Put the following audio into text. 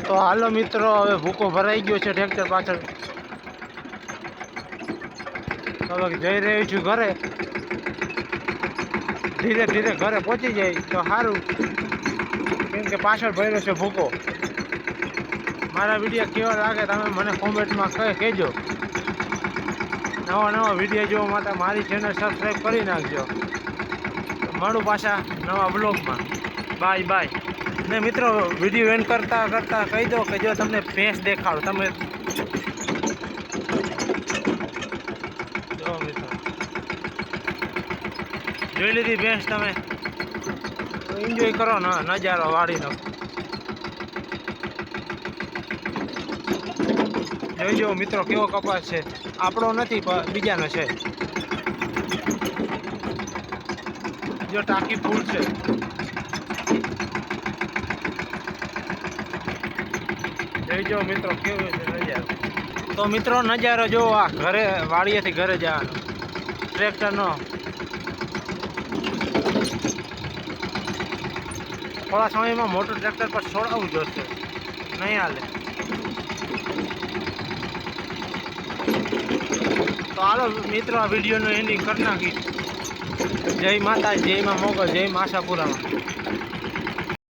તો હાલો મિત્રો, હવે ભૂકો ભરાઈ ગયો છે ટ્રેક્ટર પાછળ. હવે જઈ રહ્યો છું ઘરે. ધીરે ધીરે ઘરે પહોંચી જાય તો સારું, કેમ કે પાછળ ભર્યો છે ભૂકો. મારા વિડીયો કેવા લાગે તમે મને કોમેન્ટમાં કહેજો. નવા નવા વિડીયો જોવા માટે મારી ચેનલ સબસ્ક્રાઈબ કરી નાખજો. મળું પાછા નવા બ્લોગમાં. Bye bye. ને મિત્રો, વિડીયો એન્ડ કરતાં કહી દો કે જો તમને ભેંસ દેખાડો તમે જો મિત્રો, જોઈ લીધી ભેંસ તમે, એન્જોય કરો ને નજારો વાડીનો. જોઈજો મિત્રો કેવો કપાસ છે, આપણો નથી પણ બીજાનો છે. જો ટાંકી ફૂલ છે. જોઈજો મિત્રો કેવો છે નજારો. તો મિત્રો નજારો જો આ ઘરે વાડીએથી ઘરે જવાનો ટ્રેક્ટરનો. થોડા સમયમાં મોટું ટ્રેક્ટર પર છોડાવવું જોશે, નહીં હાલે. તો હાલો મિત્રો, આ વિડીયોનું એન્ડિંગ કરી નાખી. જય માતા, જય માં મોગલ, જય આશાપુરામાં.